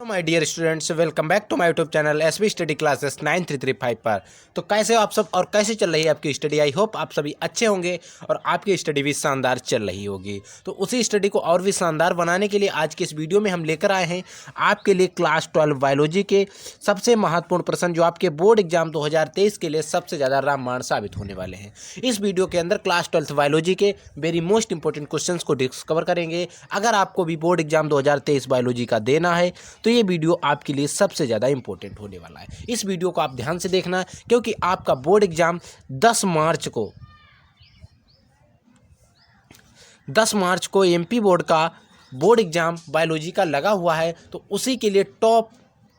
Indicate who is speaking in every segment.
Speaker 1: My dear students, welcome back to my YouTube channel SB study classes 9335 पर। तो कैसे हो आप सब और कैसे चल रही है आपकी स्टडी? आई होप आप सभी अच्छे होंगे और आपकी स्टडी भी शानदार चल रही होगी। तो उसी स्टडी को और भी शानदार बनाने के लिए आज के इस वीडियो में हम लेकर आए हैं आपके लिए क्लास 12 बायोलॉजी के सबसे महत्वपूर्ण प्रश्न जो आपके बोर्ड एग्जाम 2023 के लिए सबसे ज़्यादा रामबाण साबित होने वाले हैं। इस वीडियो के अंदर क्लास 12 बायोलॉजी के वेरी मोस्ट इंपॉर्टेंट क्वेश्चंस को डिस्कवर करेंगे। अगर आपको भी बोर्ड एग्जाम 2023 बायोलॉजी का देना है तो ये वीडियो आपके लिए सबसे ज़्यादा इंपॉर्टेंट होने वाला है। इस वीडियो को आप ध्यान से देखना क्योंकि आपका बोर्ड एग्जाम 10 मार्च को एमपी बोर्ड का बोर्ड एग्जाम बायोलॉजी का लगा हुआ है। तो उसी के लिए टॉप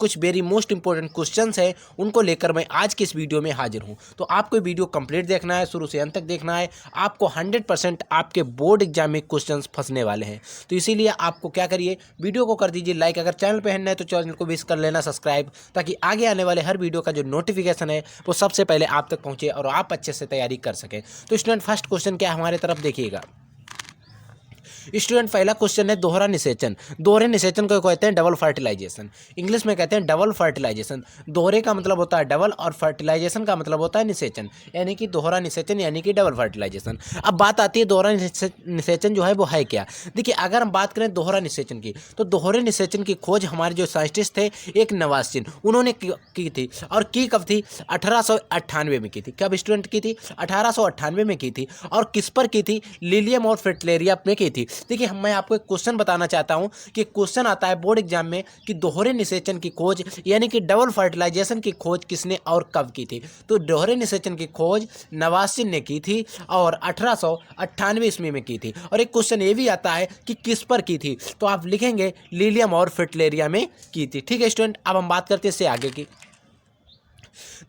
Speaker 1: कुछ वेरी मोस्ट इंपॉर्टेंट क्वेश्चंस हैं, उनको लेकर मैं आज के इस वीडियो में हाजिर हूं। तो आपको वीडियो कंप्लीट देखना है, शुरू से अंत तक देखना है। आपको 100% आपके बोर्ड एग्जाम में क्वेश्चंस फंसने वाले हैं। तो इसीलिए आपको क्या करिए, वीडियो को कर दीजिए लाइक। अगर चैनल पे है तो चैनल को भी कर लेना सब्सक्राइब, ताकि आगे आने वाले हर वीडियो का जो नोटिफिकेशन है वो सबसे पहले आप तक पहुँचे और आप अच्छे से तैयारी कर सकें। तो स्टूडेंट, फर्स्ट क्वेश्चन क्या है हमारे तरफ देखिएगा। स्टूडेंट, पहला क्वेश्चन है दोहरा निषेचन। दोहरे निषेचन को कहते हैं डबल फर्टिलाइजेशन, इंग्लिश में कहते हैं डबल फर्टिलाइजेशन। दोहरे का मतलब होता है डबल और फर्टिलाइजेशन का मतलब होता है निषेचन, यानी कि दोहरा निषेचन यानी कि डबल फर्टिलाइजेशन। अब बात आती है दोहरा निषेचन जो है वो है क्या। देखिए, अगर हम बात करें दोहरा निषेचन की तो दोहरे निषेचन की खोज हमारे जो साइंटिस्ट थे एक नवासिन उन्होंने की थी। और की कब थी? 1898 में की थी। कब स्टूडेंट की थी? 1898 में की थी। और किस पर की थी? लिलियम और फ्रिटलेरिया में की थी। देखिए, मैं आपको एक क्वेश्चन बताना चाहता हूं कि क्वेश्चन आता है बोर्ड एग्जाम में कि दोहरे निषेचन की खोज यानी कि डबल फर्टिलाइजेशन की खोज किसने और कब की थी। तो दोहरे निषेचन की खोज नवासिन ने की थी और 1898 ईस्वी में की थी। और एक क्वेश्चन ये भी आता है कि किस पर की थी, तो आप लिखेंगे लिलियम और फ्रिटलेरिया में की थी। ठीक है स्टूडेंट, अब हम बात करते हैं इससे आगे की।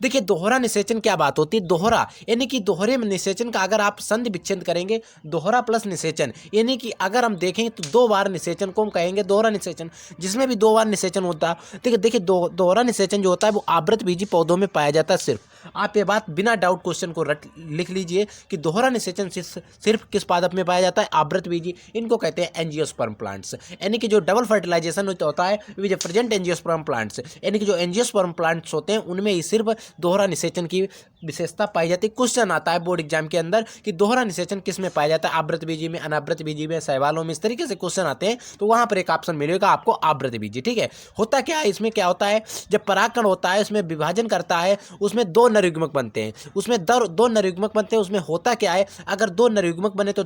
Speaker 1: देखिए, दोहरा निषेचन क्या बात होती है। दोहरा यानी कि दोहरे निषेचन का अगर आप संधि विच्छेद करेंगे, दोहरा प्लस निषेचन यानी कि अगर हम देखें तो दो बार निषेचन को हम कहेंगे दोहरा निषेचन, जिसमें भी दो बार निषेचन होता है। देखिए दोहरा निषेचन जो होता है वो आवृतबीजी पौधों में पाया जाता है। सिर्फ आप ये बात बिना डाउट क्वेश्चन को लिख लीजिए कि दोहरा निषेचन सिर्फ किस पादप में पाया जाता है? आवृतबीजी। इनको कहते हैं एंजियोस्पर्म प्लांट्स। यानी कि जो डबल फर्टिलाइजेशन होता है विच प्रेजेंट एंजियोस्पर्म प्लांट्स, यानी कि जो एंजियोस्पर्म प्लांट्स होते हैं उनमें ही सिर्फ दोहरा निषेचन की विशेषता पाई जाती है। क्वेश्चन आता है बोर्ड एग्जाम के अंदर कि दोहरा निषेचन किस में पाया जाता है? आवृतबीजी में, अनावृतबीजी में, शैवालों में। इस तरीके से क्वेश्चन आते हैं तो वहां पर एक ऑप्शन मिलेगा आपको आवृतबीजी। ठीक है, होता क्या है इसमें, क्या होता है जब परागकण होता है उसमें विभाजन करता है, उसमें दो नरयुग्मक बनते हैं। उसमें दो नरयुग्मक बनते हैं। उसमें होता क्या है, अगर दो नरयुग्मक बने तो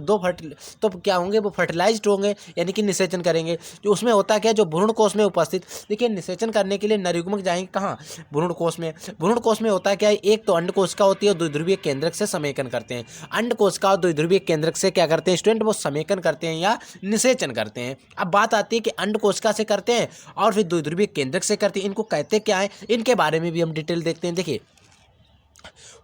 Speaker 1: क्या होंगे? वो फर्टिलाइज्ड होंगे यानी कि निषेचन करेंगे। जो उसमें होता क्या है, जो भ्रूण कोश में उपस्थित, देखिए निषेचन करने के लिए नरयुग्मक जाएंगे कहाँ? भ्रूण कोश में। भ्रूण कोश में होता क्या है, एक तो अंडकोश का होती है, द्विध्रुवीय केंद्रक से समेकन करते हैं। अंडकोश का और द्विध्रुवीय केंद्रक से क्या करते हैं स्टूडेंट? वो समेकन करते हैं या निषेचन करते हैं। अब बात आती है कि अंडकोशिका से करते हैं और फिर द्विध्रुवीय केंद्रक से करते हैं। इनको कहते क्या है, इनके बारे में भी हम डिटेल देखते हैं। देखिए,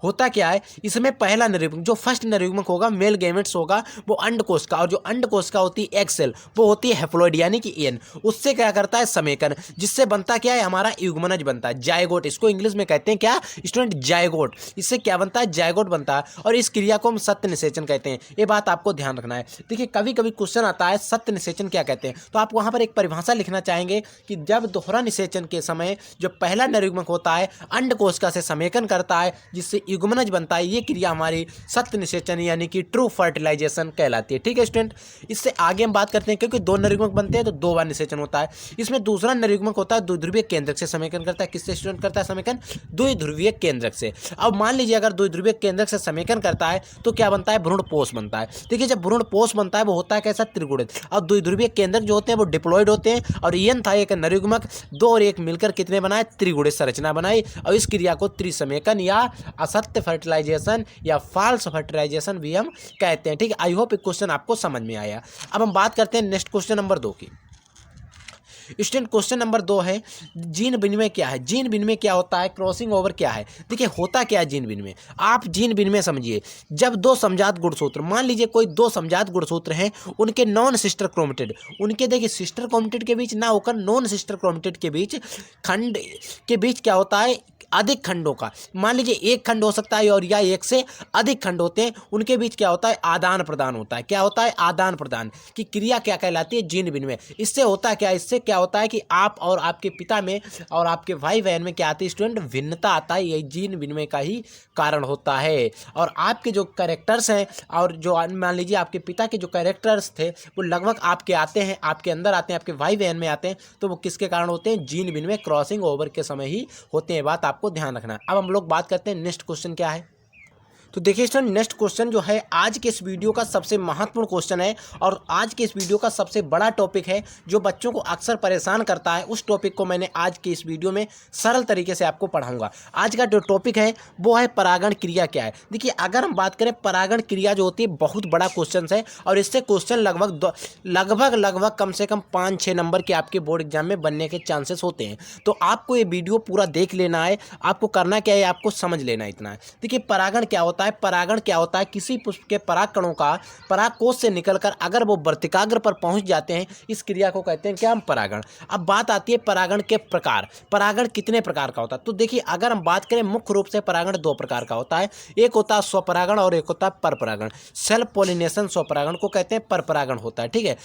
Speaker 1: होता क्या है, इसमें पहला नरयुग्मक जो फर्स्ट नरयुग्मक होगा मेल गैमेट्स होगा वो अंडकोश का, और जो अंडकोश का होती है एग सेल वो होती है हैप्लॉइड यानी कि एन। उससे क्या करता है? समेकन, जिससे बनता क्या है? हमारा युग्मनज बनता है, जायगोट। इसको इंग्लिश में कहते हैं क्या स्टूडेंट? जायगोट। इससे क्या बनता है? जायगोट बनता है। और इस क्रिया को हम सत्य निषेचन कहते हैं। ये बात आपको ध्यान रखना है। देखिए, कभी कभी क्वेश्चन आता है सत्य निषेचन क्या कहते हैं, तो आप वहां पर एक परिभाषा लिखना चाहेंगे कि जब दोहरा निषेचन के समय जो पहला नरयुग्मक होता है अंडकोशिका से समेकन करता है जिससे युग्मनज बनता है, ये क्रिया हमारी सत्य निषेचन यानी कि ट्रू फर्टिलाइजेशन कहलाती है। ठीक है स्टूडेंट, इससे आगे हम बात करते हैं क्योंकि दो नरयुग्मक बनते हैं तो दो बार निषेचन होता है। इसमें दूसरा नरयुग्मक होता है द्विध्रुवीय केंद्रक से समेकन करता है। किससे स्टूडेंट करता है समेकन? द्विध्रुवीय केंद्रक से। अब मान लीजिए अगर द्विध्रुवीय केंद्रक से समेकन करता है तो क्या बनता है? भ्रूणपोष बनता है। देखिए, जब भ्रूणपोष बनता है वो होता है कैसा? त्रिगुणित। और द्विध्रुवीय केंद्रक जो होते हैं वो डिप्लॉयड होते हैं। और यन था एक नरयुग्मक, दो और एक मिलकर कितने बनाए? त्रिगुणित संरचना बनाई। और इस क्रिया को त्रिसमेकन या असत्य फर्टिलाइजेशन या फाल्स फर्टिलाइजेशन भी हम कहते हैं। ठीक है, आई होप क्वेश्चन आपको समझ में आया। अब हम बात करते हैं नेक्स्ट क्वेश्चन नंबर 2 की। स्टूडेंट, क्वेश्चन नंबर 2 है जीन विनिमय क्या है? जीन विनिमय क्या होता है? क्रॉसिंग ओवर क्या है? देखिए, होता क्या है जीन विनिमय, आप जीन विनिमय समझिए। जब दो समजात गुणसूत्र, मान लीजिए कोई दो समजात गुणसूत्र हैं, उनके नॉन सिस्टर क्रोमेटिड, उनके देखिए सिस्टर क्रोमेटिड के बीच ना होकर नॉन सिस्टर क्रोमेटिड के बीच, खंड के बीच क्या होता है? अधिक खंडों का, मान लीजिए एक खंड हो सकता है और या एक से अधिक खंड होते हैं, उनके बीच क्या होता है, आदान प्रदान होता है। क्या होता है, आदान प्रदान की क्रिया क्या कहलाती है, जीन विनिमय। इससे होता क्या, इससे क्या होता है कि आप और आपके पिता में और आपके भाई बहन में क्या आती है स्टूडेंट, भिन्नता आता है। यही जीन विनिमय का ही कारण होता है। और आपके जो कैरेक्टर्स हैं और जो मान लीजिए आपके पिता के जो कैरेक्टर्स थे वो लगभग आपके आते हैं, आपके अंदर आते हैं, आपके भाई बहन में आते हैं, तो वो किसके कारण होते हैं, जीन विनिमय क्रॉसिंग ओवर के समय ही होते हैं। बात आपको ध्यान रखना है। अब हम लोग बात करते हैं नेक्स्ट क्वेश्चन क्या है। तो देखिए स्टूडेंट, नेक्स्ट क्वेश्चन जो है आज के इस वीडियो का सबसे महत्वपूर्ण क्वेश्चन है और आज के इस वीडियो का सबसे बड़ा टॉपिक है जो बच्चों को अक्सर परेशान करता है। उस टॉपिक को मैंने आज के इस वीडियो में सरल तरीके से आपको पढ़ाऊंगा। आज का जो टॉपिक है वो है परागण क्रिया क्या है। देखिए, अगर हम बात करें परागण क्रिया जो होती है, बहुत बड़ा क्वेश्चन है और इससे क्वेश्चन लगभग कम से कम 5-6 नंबर के आपके बोर्ड एग्जाम में बनने के चांसेस होते हैं। तो आपको ये वीडियो पूरा देख लेना है। आपको करना क्या है, आपको समझ लेना इतना है। देखिए, परागण क्या होता है, परागण क्या होता है, किसी पुष्प के पराग कणों का परागकोश से निकलकर अगर वो वर्तिकाग्र पर पहुंच जाते हैं, इस क्रिया को कहते हैं क्या, हम परागण। अब बात आती है परागण के प्रकार। परागण कितने प्रकार का होता है, तो देखिए अगर हम बात करें मुख्य रूप से परागण 2 प्रकार का होता है। एक होता है स्वपरागण और एक होता है परपरागण। सेल्फ पॉलिनेशन स्वपरागण को कहते हैं, परपरागण होता है। ठीक है,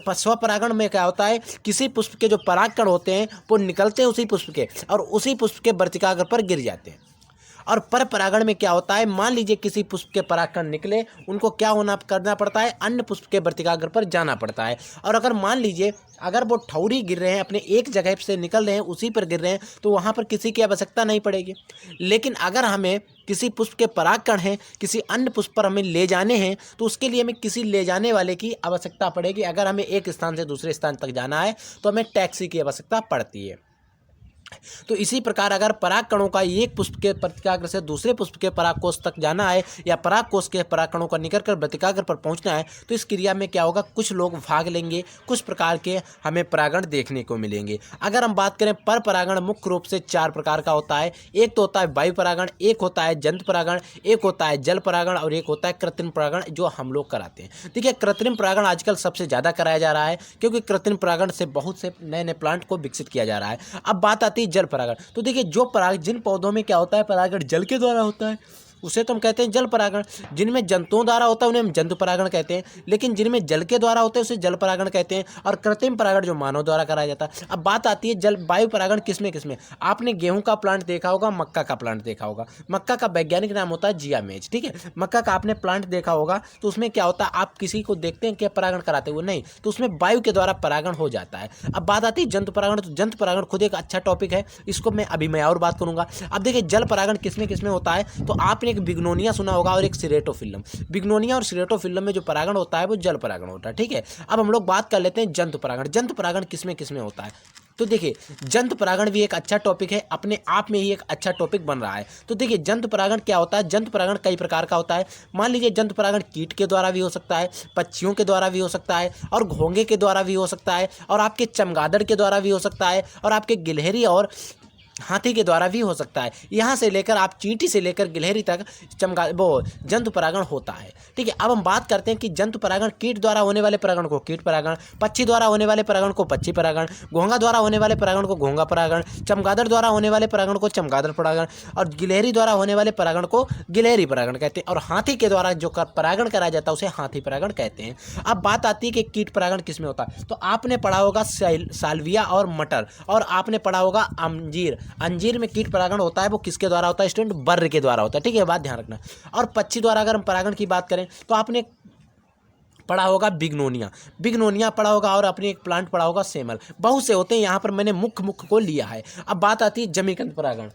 Speaker 1: स्वपरागण में क्या होता है, किसी पुष्प के जो परागकण होते हैं वो निकलते हैं उसी पुष्प के और उसी पुष्प के वर्तिकाग्र पर गिर जाते हैं। और पर परागण में क्या होता है, मान लीजिए किसी पुष्प के परागकण निकले, उनको क्या करना पड़ता है, अन्य पुष्प के वर्तिकाग्र पर जाना पड़ता है। और अगर मान लीजिए अगर वो ठौरी गिर रहे हैं, अपने एक जगह से निकल रहे हैं, उसी पर गिर रहे हैं, तो वहाँ पर किसी की आवश्यकता नहीं पड़ेगी। लेकिन अगर हमें किसी पुष्प के परागकण हैं किसी अन्य पुष्प पर हमें ले जाने हैं, तो उसके लिए हमें किसी ले जाने वाले की आवश्यकता पड़ेगी। अगर हमें एक स्थान से दूसरे स्थान तक जाना है तो हमें टैक्सी की आवश्यकता पड़ती है। तो इसी प्रकार अगर पराग कणों का एक पुष्प के वर्तिकाग्र से दूसरे पुष्प के परागकोश तक जाना है या परागकोश के पराग कणों का निकल कर वर्तिकाग्र पर पहुंचना है, तो इस क्रिया में क्या होगा, कुछ लोग भाग लेंगे, कुछ प्रकार के हमें परागण देखने को मिलेंगे। अगर हम बात करें पर परागण मुख्य रूप से 4 प्रकार का होता है। एक तो होता है वायु परागण, एक होता है जंतु परागण, एक होता है जल परागण और एक होता है कृत्रिम परागण, जो हम लोग कराते हैं। देखिए, कृत्रिम परागण आजकल सबसे ज़्यादा कराया जा रहा है क्योंकि कृत्रिम परागण से बहुत से नए नए प्लांट को विकसित किया जा रहा है। अब बात आती है जल परागण। तो देखिए, जो पराग जिन पौधों में क्या होता है, परागण जल के द्वारा होता है, उसे तो हम कहते हैं जल परागण। जिनमें जंतुओं द्वारा होता है उन्हें हम जंतु परागण कहते हैं, लेकिन जिनमें जल के द्वारा होता है उसे जल परागण कहते हैं। और कृत्रिम परागण जो मानव द्वारा कराया जाता है। अब बात आती है जल वायु परागण किसमें किसमें। आपने गेहूं का प्लांट देखा होगा, मक्का का प्लांट देखा होगा। मक्का का वैज्ञानिक नाम होता है जिया मेज। ठीक है, मक्का का आपने प्लांट देखा होगा, तो उसमें क्या होता है, आप किसी को देखते हैं क्या परागण कराते हुए, नहीं, तो उसमें वायु के द्वारा परागण हो जाता है। अब बात आती है जंतु परागण। तो जंतु परागण खुद एक अच्छा टॉपिक है, इसको मैं और बात करूंगा। अब देखिए, जल परागण किसमें किसमें होता है, तो आपने एक बिग्नोनिया सुना होगा और एक सिरेटोफिल्लम। बिग्नोनिया और सिरेटोफिल्लम में जो परागण होता है वो जल परागण होता है। ठीक है, अब हम लोग बात कर लेते हैं जंतु परागण। जंतु परागण किसमें किसमें होता है, तो देखिए जंतु परागण भी एक अच्छा टॉपिक है, अपने आप में ही एक अच्छा टॉपिक बन रहा है। तो देखिए, जंतु परागण क्या होता है, जंतु परागण कई प्रकार का होता है। मान लीजिए जंतु परागण कीट के द्वारा भी हो सकता है, पक्षियों के द्वारा भी हो सकता है और घोंगे के द्वारा भी हो सकता है और आपके चमगादड़ के द्वारा भी हो सकता है और आपके गिलहरी और हाथी के द्वारा भी हो सकता है। यहाँ से लेकर आप चींटी से लेकर गिलहरी तक जंतु परागण होता है। ठीक है, अब हम बात करते हैं कि जंतु परागण कीट द्वारा होने वाले परागण को कीट परागण, पक्षी द्वारा होने वाले परागण को पक्षी परागण, घोंगा द्वारा होने वाले परागण को घोंगा परागण, चमगादड़ द्वारा होने वाले परागण को चमगादड़ परागण और गिलहरी द्वारा होने वाले परागण को गिलहरी परागण कहते हैं। और हाथी के द्वारा जो परागण कराया जाता है उसे हाथी परागण कहते हैं। अब बात आती है कि कीट परागण किसमें होता है, तो आपने पढ़ा होगा साल्विया और मटर, और आपने पढ़ा होगा अंजीर। अंजीर में कीट परागण होता है, वो किसके द्वारा होता है स्टूडेंट, बर्र के द्वारा होता है। ठीक है, बात ध्यान रखना। और पक्षी द्वारा अगर हम परागण की बात करें तो आपने पढ़ा होगा बिग्नोनिया पढ़ा होगा और अपने एक प्लांट पढ़ा होगा सेमल। बहुत से होते हैं, यहाँ पर मैंने मुख्य को लिया है। अब बात आती है जमीकंद परागण।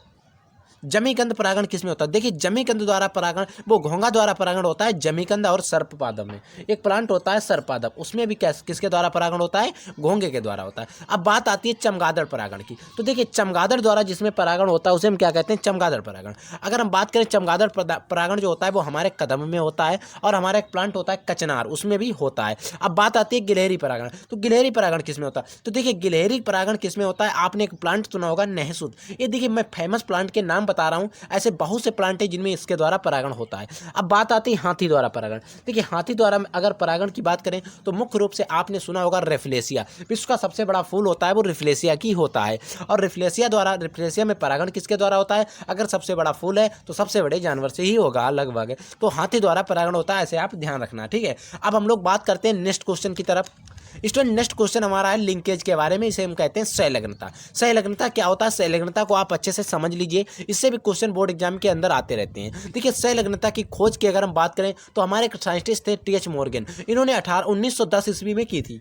Speaker 1: जमीकंद परागण किसमें होता है, देखिए जमीकंद द्वारा परागण वो घोंगा द्वारा परागण होता है। जमीकंद और सर्पपादप में एक प्लांट होता है सर्पपादप, उसमें भी किसके द्वारा परागण होता है, घोंगे के द्वारा होता है। अब बात आती है चमगादड़ परागण की। तो देखिए, चमगादड़ द्वारा जिसमें परागण होता है उसे हम क्या कहते हैं, चमगादड़ परागण। अगर हम बात करें चमगादड़ परागण जो होता है वो हमारे कदम में होता है और हमारा एक प्लांट होता है कचनार, उसमें भी होता है। अब बात आती है गिलहरी परागण। तो गिलहरी परागण किसमें होता है, तो देखिए गिलहरी परागण किसमें होता है, आपने एक प्लांट सुना होगा नहसुत। ये देखिए, मैं फेमस प्लांट के नाम बता रहा हूँ, ऐसे बहुत से प्लांट हैं जिनमें इसके द्वारा परागण होता है। अब बात आती है हाथी द्वारा परागण। देखिए हाथी द्वारा अगर परागण की बात करें तो मुख्य रूप से आपने सुना होगा रेफ्लेसिया, विश्व का सबसे बड़ा फूल होता है वो रेफ्लेसिया की होता है। और रेफ्लेसिया में परागण किसके द्वारा होता है? अगर सबसे बड़ा फूल है तो सबसे बड़े जानवर से ही होगा लगभग, तो हाथी द्वारा परागण होता है, ऐसे आप ध्यान रखना, ठीक है। अब हम लोग बात करते हैं नेक्स्ट क्वेश्चन की तरफ। स्टूडेंट नेक्स्ट क्वेश्चन हमारा है लिंकेज के बारे में, इसे हम कहते हैं संलग्नता। संलग्नता क्या होता है? संलग्नता को आप अच्छे से समझ लीजिए, इससे भी क्वेश्चन बोर्ड एग्जाम के अंदर आते रहते हैं। देखिए संलग्नता की खोज की अगर हम बात करें तो हमारे एक साइंटिस्ट थे टी.एच. मॉर्गन, इन्होंने 1910 ईस्वी में की थी।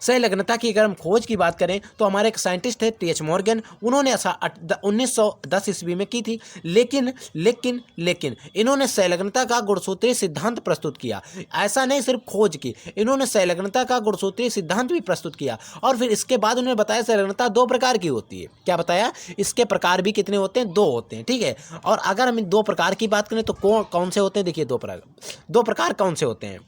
Speaker 1: संलग्नता की अगर हम खोज की बात करें तो हमारे एक साइंटिस्ट थे टी.एच. मॉर्गन, उन्होंने 1910 ईस्वी में की थी। लेकिन इन्होंने संलग्नता का गुणसूत्रीय सिद्धांत प्रस्तुत किया। ऐसा नहीं सिर्फ खोज की, इन्होंने संलग्नता का गुणसूत्रीय सिद्धांत भी प्रस्तुत किया। और फिर इसके बाद उन्होंने बताया संलग्नता 2 प्रकार की होती है। क्या बताया? इसके प्रकार भी कितने होते हैं? 2 होते हैं, ठीक है। और अगर हम इन 2 प्रकार की बात करें तो कौन से होते हैं? देखिए 2 प्रकार कौन से होते हैं?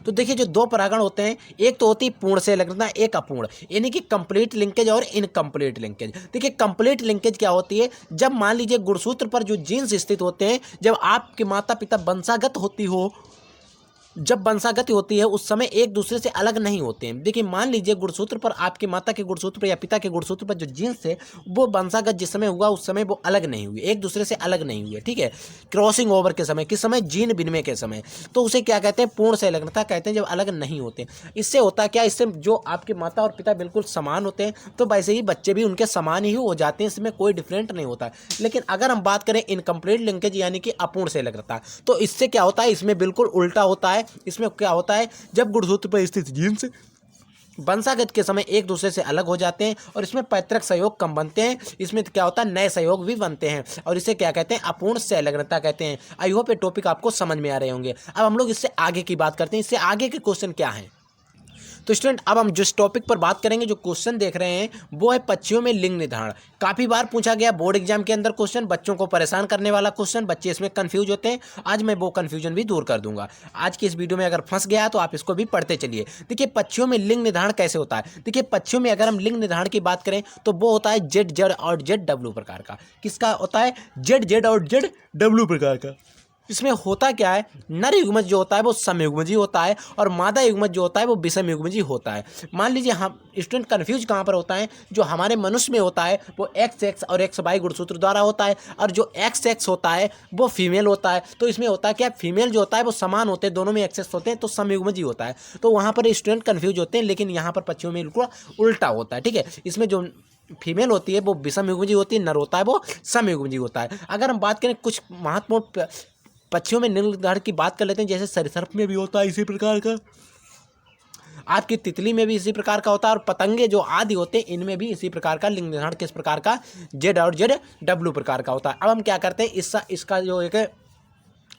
Speaker 1: तो देखिए जो 2 परागण होते हैं, एक तो होती है पूर्ण संलग्नता, एक अपूर्ण, यानी कि कंप्लीट लिंकेज और इनकम्प्लीट लिंकेज। देखिए कंप्लीट लिंकेज क्या होती है? जब मान लीजिए गुणसूत्र पर जो जीन्स स्थित होते हैं, जब आपके माता पिता वंशागत होती हो, जब वंशागति होती है उस समय एक दूसरे से अलग नहीं होते हैं। देखिए मान लीजिए गुणसूत्र पर आपके माता के गुणसूत्र पर या पिता के गुणसूत्र पर जो जीन्स थे वो वंशागत जिस समय हुआ उस समय वो अलग नहीं हुए, एक दूसरे से अलग नहीं हुए, ठीक है। क्रॉसिंग ओवर के समय, किस समय? जीन विनिमय के समय, तो उसे क्या कहते हैं? पूर्ण संलग्नता कहते हैं, जब अलग नहीं होते। इससे होता क्या? इससे जो आपके माता और पिता बिल्कुल समान होते हैं तो वैसे ही बच्चे भी उनके समान ही हो जाते हैं, इसमें कोई डिफरेंट नहीं होता। लेकिन अगर हम बात करें इनकम्प्लीट लिंकेज यानी कि अपूर्ण संलग्नता, तो इससे क्या होता है? इसमें बिल्कुल उल्टा होता है। इसमें क्या होता है? जब गुणसूत्र पर स्थित जीन्स वंशागत के समय एक दूसरे से अलग हो जाते हैं और इसमें पैतृक सहयोग कम बनते हैं, इसमें क्या होता है? नए सहयोग भी बनते हैं और इसे क्या कहते हैं? अपूर्ण संलग्नता कहते हैं। आई होप ये टॉपिक आपको समझ में आ रहे होंगे। अब हम लोग इससे आगे की बात करते हैं, इससे आगे के क्वेश्चन क्या हैं। तो स्टूडेंट अब हम जिस टॉपिक पर बात करेंगे, जो क्वेश्चन देख रहे हैं वो है पक्षियों में लिंग निर्धारण। काफ़ी बार पूछा गया बोर्ड एग्जाम के अंदर क्वेश्चन, बच्चों को परेशान करने वाला क्वेश्चन, बच्चे इसमें कंफ्यूज होते हैं। आज मैं वो कंफ्यूजन भी दूर कर दूंगा। आज की इस वीडियो में अगर फंस गया तो आप इसको भी पढ़ते चलिए। देखिए पक्षियों में लिंग निर्धारण कैसे होता है। देखिए पक्षियों में अगर हम लिंग निर्धारण की बात करें तो वो होता है जेड और जेड प्रकार का। किसका होता है? जेड और जेड प्रकार का। इसमें होता क्या है? नर युग्मज जो होता है वो समयुग्मजी होता है और मादा युग्मज जो होता है वो विषम युग्मजी होता है। मान लीजिए हम स्टूडेंट कन्फ्यूज कहाँ पर होता है? जो हमारे मनुष्य में होता है वो XX और XY गुणसूत्र द्वारा होता है और जो XX होता है वो फीमेल होता है। तो इसमें होता है क्या? फीमेल जो होता है वो समान होते हैं, दोनों में XX होते हैं, तो समयुग्मजी होता है। तो वहाँ पर स्टूडेंट कन्फ्यूज होते हैं, लेकिन यहाँ पर पक्षियों में बिल्कुल उल्टा होता है, ठीक है। इसमें जो फीमेल होती है वो विषम युग्मजी होती है, नर होता है वो समयुग्मजी होता है। अगर हम बात करें कुछ महत्वपूर्ण पक्षियों में लिंग निर्धारण की बात कर लेते हैं, जैसे सरीसृप में भी होता है इसी प्रकार का, आपकी तितली में भी इसी प्रकार का होता है और पतंगे जो आदि होते हैं इनमें भी इसी प्रकार का लिंग निर्धारण किस प्रकार का? जेड और जेड डब्ल्यू प्रकार का होता है। अब हम क्या करते हैं, इसका जो एक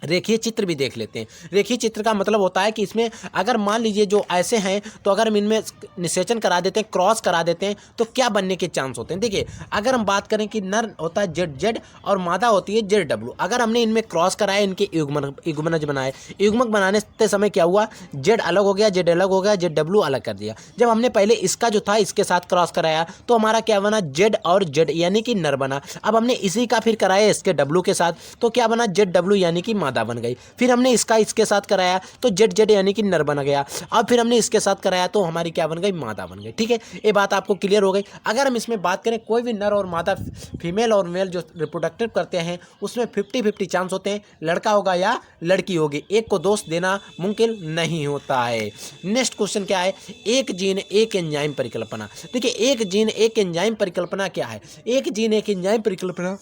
Speaker 1: रेखीय चित्र भी देख लेते हैं। रेखीय चित्र का मतलब होता है कि इसमें अगर मान लीजिए जो ऐसे हैं तो अगर हम इनमें निषेचन करा देते हैं, क्रॉस करा देते हैं, तो क्या बनने के चांस होते हैं। देखिए अगर हम बात करें कि नर होता है जेड जेड और मादा होती है जेड डब्ल्यू, अगर हमने इनमें क्रॉस कराया, इनके युग्मनज बनाए, युग्मक बनाने से समय क्या हुआ? जेड अलग हो गया, जेड अलग हो गया, जेड डब्ल्यू अलग कर दिया। जब हमने पहले इसका जो था इसके साथ क्रॉस कराया तो हमारा क्या बना? जेड और जेड यानी कि नर बना। अब हमने इसी का फिर कराया इसके डब्ल्यू के साथ तो क्या बना? जेड डब्ल्यू यानी कि मादा बन गई। फिर हमने इसके साथ कराया तो जेड जेड यानी कि नर बन गया। अब फिर हमने इसके साथ कराया तो हमारी क्या बन गई? मादा बन गई, ठीक है। ये बात आपको क्लियर हो गई। अगर हम इसमें बात करें कोई भी नर और मादा, फीमेल और मेल जो रिप्रोडक्टिव करते हैं उसमें 50-50 चांस होते हैं, लड़का होगा या लड़की होगी, एक को दोष देना मुमकिन नहीं होता है। नेक्स्ट क्वेश्चन क्या है? एक जीन एक एंजाइम परिकल्पना। देखिए एक जीन एक एंजाइम परिकल्पना क्या है? एक जीन एक एंजाइम परिकल्पना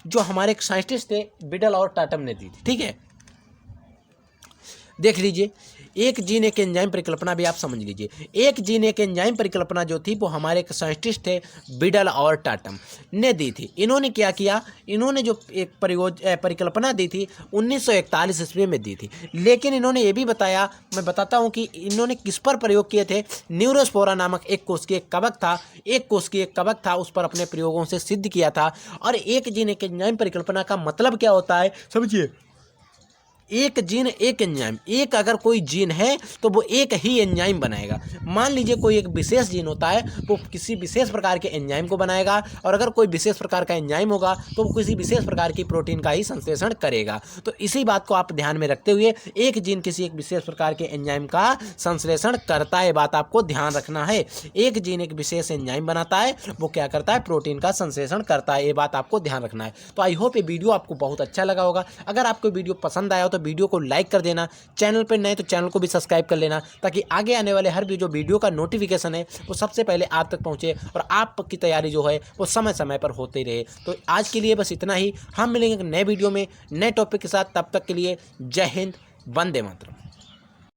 Speaker 1: जो हमारे एक साइंटिस्ट थे बिडल और टाटम ने दी थी, ठीक है। देख लीजिए एक जीन एक एंजाइम परिकल्पना भी आप समझ लीजिए। एक जीन एक एंजाइम परिकल्पना जो थी वो हमारे एक साइंटिस्ट थे बिडल और टाटम ने दी थी। इन्होंने क्या किया? इन्होंने जो एक परिकल्पना दी थी 1941 ईस्वी में दी थी, लेकिन इन्होंने ये भी बताया, मैं बताता हूँ कि इन्होंने किस पर प्रयोग किए थे। न्यूरोस्पोरा नामक एक कोशिकीय कवक था, एक कोशिकीय कवक था, उस पर अपने प्रयोगों से सिद्ध किया था। और एक जीन एक एंजाइम परिकल्पना का मतलब क्या होता है समझिए। एक जीन एक एंजाइम, एक अगर कोई जीन है तो वो एक ही एंजाइम बनाएगा। मान लीजिए कोई एक विशेष जीन होता है वो किसी विशेष प्रकार के एंजाइम को बनाएगा, और अगर कोई विशेष प्रकार का एंजाइम होगा तो वो किसी विशेष प्रकार की प्रोटीन का ही संश्लेषण करेगा। तो इसी बात को आप ध्यान में रखते हुए एक जीन किसी एक विशेष प्रकार के एंजाइम का संश्लेषण करता है, बात आपको ध्यान रखना है। एक जीन एक विशेष एंजाइम बनाता है, वो क्या करता है, प्रोटीन का संश्लेषण करता है, ये बात आपको ध्यान रखना है। तो आई होप ये वीडियो आपको बहुत अच्छा लगा होगा। अगर आपको वीडियो पसंद आया हो तो वीडियो को लाइक कर देना, चैनल पर नए तो चैनल को भी सब्सक्राइब कर लेना, ताकि आगे आने वाले हर जो वीडियो का नोटिफिकेशन है वो सबसे पहले आप तक पहुंचे और आपकी तैयारी जो है वो समय समय पर होती रहे। तो आज के लिए बस इतना ही, हम मिलेंगे एक नए वीडियो में नए टॉपिक के साथ। तब तक के लिए जय हिंद, वंदे मातरम।